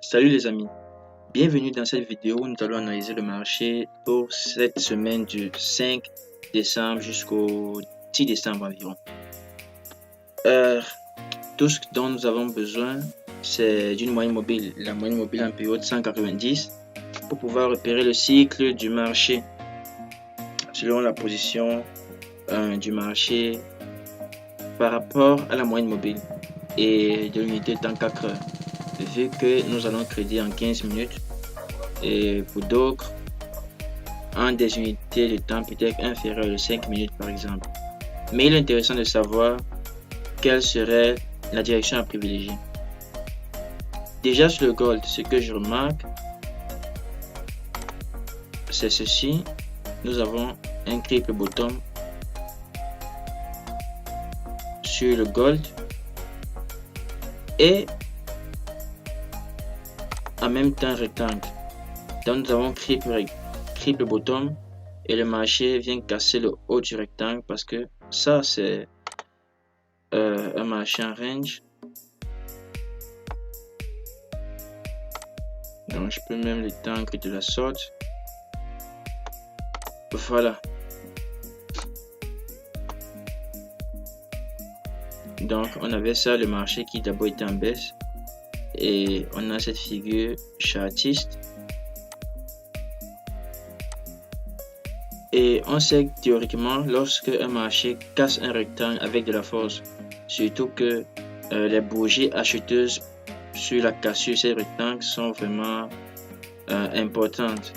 Salut les amis, bienvenue dans cette vidéo où nous allons analyser le marché pour cette semaine du 5 décembre jusqu'au 10 décembre environ. Tout ce dont nous avons besoin, c'est d'une moyenne mobile, la moyenne mobile en période 190, pour pouvoir repérer le cycle du marché selon la position du marché par rapport à la moyenne mobile et de l'unité de temps 4 heures. Vu que nous allons trader en 15 minutes et pour d'autres en des unités de temps peut-être inférieures de 5 minutes par exemple. Mais il est intéressant de savoir quelle serait la direction à privilégier. Déjà sur le gold, ce que je remarque, c'est ceci. Nous avons un triple bottom sur le gold et en même temps rectangle. Donc nous avons triple bottom et le marché vient casser le haut du rectangle parce que ça c'est un marché en range. Donc je peux même l'étendre de la sorte. Voilà. Donc on avait ça, le marché qui d'abord était en baisse. Et on a cette figure chartiste. Et on sait que théoriquement, lorsque un marché casse un rectangle avec de la force, surtout que les bougies acheteuses sur la cassure de ces rectangles sont vraiment importantes.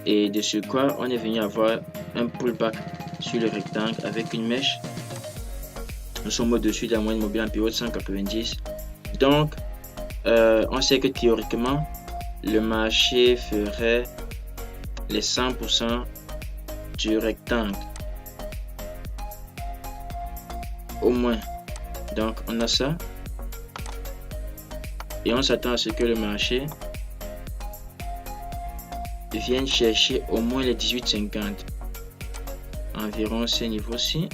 Et de ce quoi, on est venu avoir un pullback sur le rectangle avec une mèche. Nous sommes au-dessus de la moyenne mobile en période 190. Donc, on sait que théoriquement, le marché ferait les 100% du rectangle. Au moins. Donc, on a ça. Et on s'attend à ce que le marché vienne chercher au moins les 18,50. Environ ces niveaux-ci.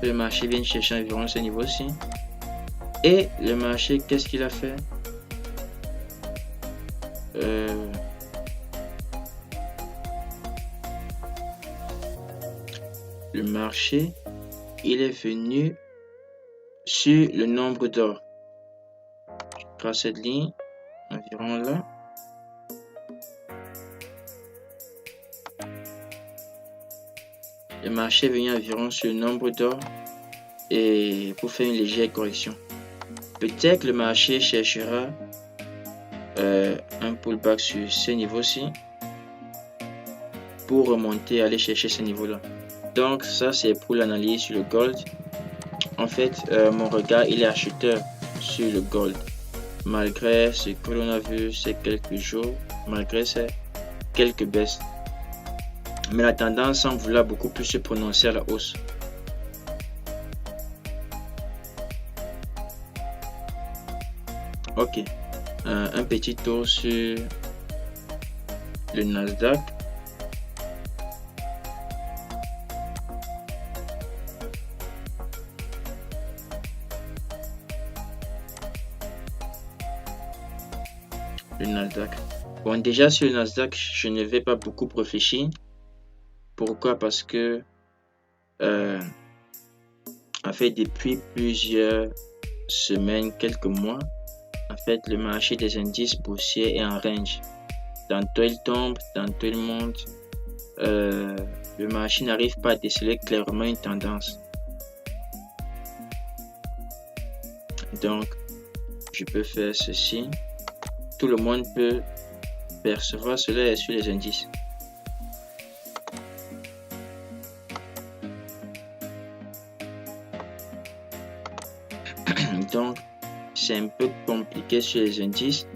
Le marché vient chercher environ ce niveau-ci. Et le marché, qu'est-ce qu'il a fait? Le marché, il est venu sur le nombre d'or. Je trace cette ligne, environ là. Le marché est venu environ sur le nombre d'or et pour faire une légère correction. Peut-être que le marché cherchera un pullback sur ce niveau-ci pour remonter, aller chercher ce niveau-là. Donc ça c'est pour l'analyse sur le gold. En fait, mon regard il est acheteur sur le gold. Malgré ce que l'on a vu ces quelques jours, malgré ces quelques baisses. Mais la tendance semble vouloir beaucoup plus se prononcer à la hausse. Ok, un petit tour sur le Nasdaq. Le Nasdaq. Bon, déjà sur le Nasdaq, je ne vais pas beaucoup réfléchir. Pourquoi? Parce que en fait, depuis plusieurs semaines, quelques mois, en fait, le marché des indices boursiers est en range. Tantôt il tombe, tantôt il monte. Le marché n'arrive pas à déceler clairement une tendance. Donc, je peux faire ceci. Tout le monde peut percevoir cela sur les indices. Donc, c'est un peu compliqué sur les indices.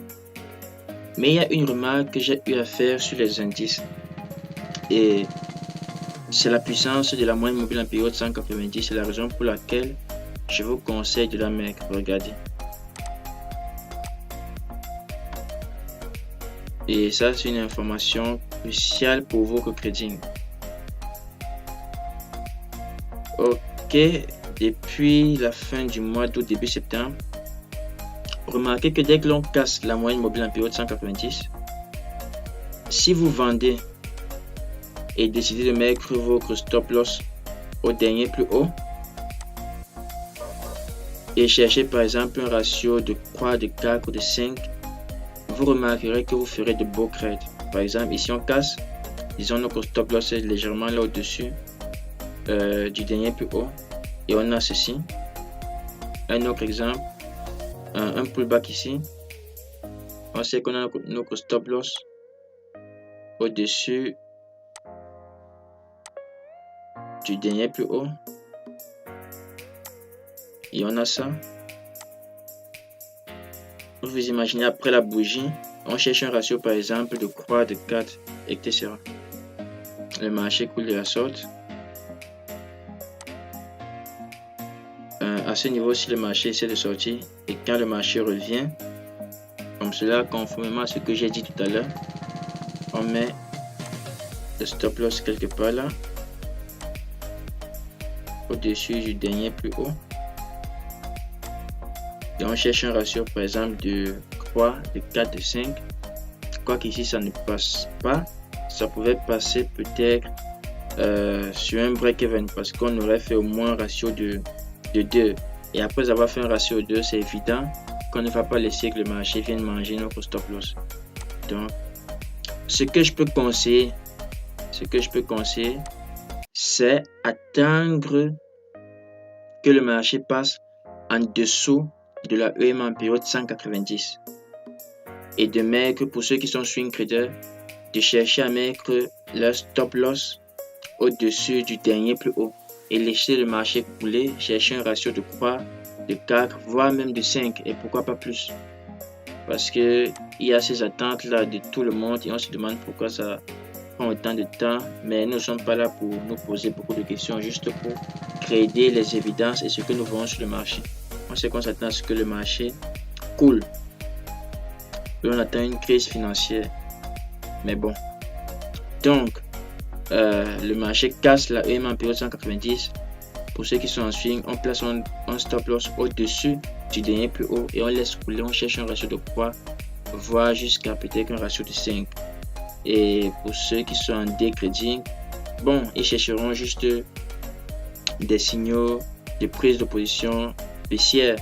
Mais il y a une remarque que j'ai eu à faire sur les indices. Et c'est la puissance de la moyenne mobile en période 190. C'est la raison pour laquelle je vous conseille de la mettre. Regardez. Et ça, c'est une information cruciale pour votre trading. Ok, depuis la fin du mois d'août, début septembre, remarquez que dès que l'on casse la moyenne mobile en période 190, si vous vendez et décidez de mettre votre stop loss au dernier plus haut et cherchez par exemple un ratio de 3, de 4 ou de 5, vous remarquerez que vous ferez de beaux trades. Par exemple, ici on casse, disons notre stop loss est légèrement là au-dessus du dernier plus haut et on a ceci. Un autre exemple, un pullback ici, on sait qu'on a notre stop loss au-dessus du dernier plus haut et on a ça. Vous imaginez après la bougie, on cherche un ratio par exemple de 3, de 4, etc. Le marché coule de la sorte. À ce niveau, si le marché essaie de sortir et quand le marché revient, comme cela, conformément à ce que j'ai dit tout à l'heure, on met le stop loss quelque part là, au-dessus du dernier plus haut. Et on cherche un ratio par exemple de 3, de 4, de 5. Quoi qu'ici ça ne passe pas, ça pouvait passer peut-être sur un break-even parce qu'on aurait fait au moins un ratio de 2. Et après avoir fait un ratio de 2, c'est évident qu'on ne va pas laisser que le marché vienne manger notre stop loss. Donc, ce que je peux conseiller, c'est attendre que le marché passe en dessous de la EMA en période 190 et de mettre, pour ceux qui sont swing traders, de chercher à mettre leur stop loss au-dessus du dernier plus haut et laisser le marché couler, chercher un ratio de 3, de 4, voire même de 5 et pourquoi pas plus. Parce que il y a ces attentes là de tout le monde et on se demande pourquoi ça prend autant de temps, mais nous ne sommes pas là pour nous poser beaucoup de questions, juste pour créer les évidences et ce que nous voyons sur le marché. On sait qu'on s'attend à ce que le marché coule. Et on attend une crise financière. Mais bon. Donc, le marché casse la EMA en période 190. Pour ceux qui sont en swing, on place un stop loss au-dessus du dernier plus haut et on laisse couler. On cherche un ratio de 3, voire jusqu'à peut-être un ratio de 5. Et pour ceux qui sont en day trading, bon, ils chercheront juste des signaux de prise de position baissière.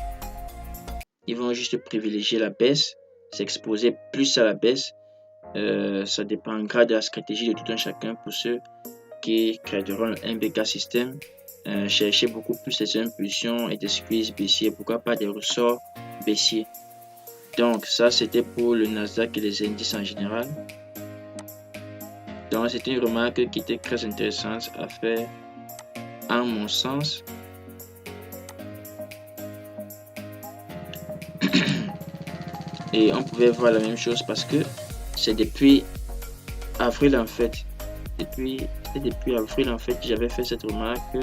Ils vont juste privilégier la baisse, s'exposer plus à la baisse. Ça dépendra de la stratégie de tout un chacun. Pour ceux qui créeront un BK système, chercher beaucoup plus les impulsions et des squeezes baissiers, pourquoi pas des ressorts baissiers. Donc ça c'était pour le Nasdaq et les indices en général. Donc c'était une remarque qui était très intéressante à faire en mon sens. Et on pouvait voir la même chose parce que c'est depuis avril en fait. Depuis avril en fait que j'avais fait cette remarque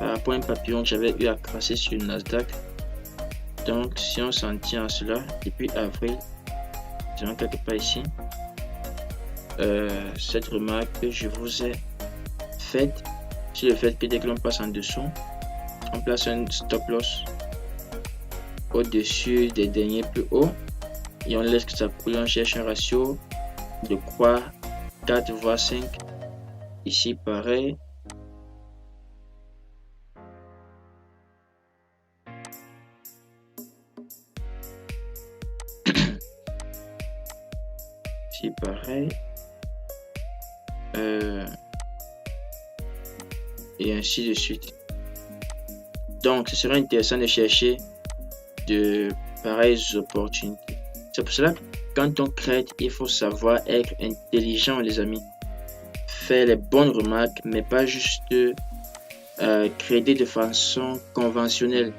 par rapport à un papillon que j'avais eu à tracer sur le Nasdaq. Donc si on s'en tient à cela, depuis avril, disons quelque part ici, cette remarque que je vous ai faite sur le fait que dès que l'on passe en dessous, on place un stop loss au-dessus des derniers plus hauts et on laisse que ça coule. On cherche un ratio de 3, 4 voire 5. Ici pareil. Ici pareil. Et ainsi de suite. Donc ce serait intéressant de chercher de pareilles opportunités. C'est pour cela que quand on trade, il faut savoir être intelligent, les amis. Faire les bonnes remarques, mais pas juste trader de façon conventionnelle.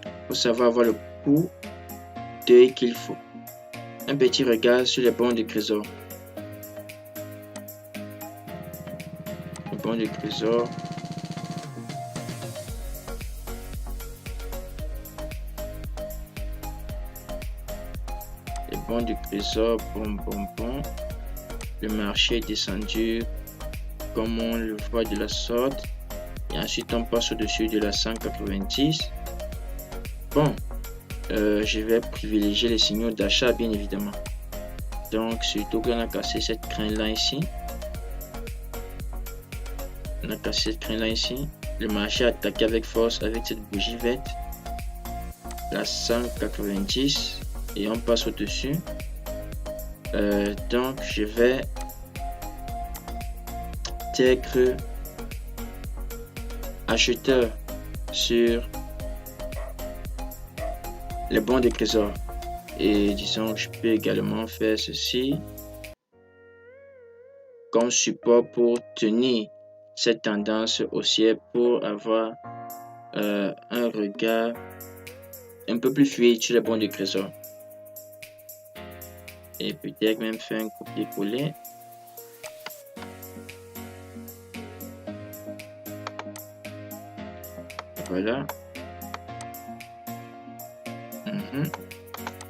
Il faut savoir avoir le coup d'œil qu'il faut. Un petit regard sur les bons de trésor. Les bons de trésor. Les bons du trésor, bon. Le marché est descendu comme on le voit de la sorte. Et ensuite, on passe au-dessus de la 190. Bon, je vais privilégier les signaux d'achat, bien évidemment. Donc, surtout qu'on a cassé cette crainte-là ici. On a cassé cette crainte-là ici. Le marché a attaqué avec force avec cette bougie verte. La 190. Et on passe au-dessus. Donc, je vais être acheteur sur les bons de trésor. Et disons que je peux également faire ceci comme support pour tenir cette tendance haussière, pour avoir un regard un peu plus fluide sur les bons de trésor. Et peut-être même faire un copier-coller. Voilà.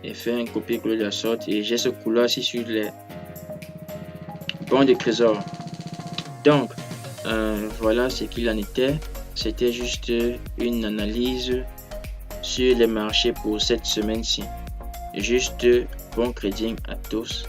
Et faire un copier-coller de la sorte. Et j'ai ce couloir-ci sur les bons de trésor. Donc, voilà ce qu'il en était. C'était juste une analyse sur les marchés pour cette semaine-ci. Juste bon trading à tous.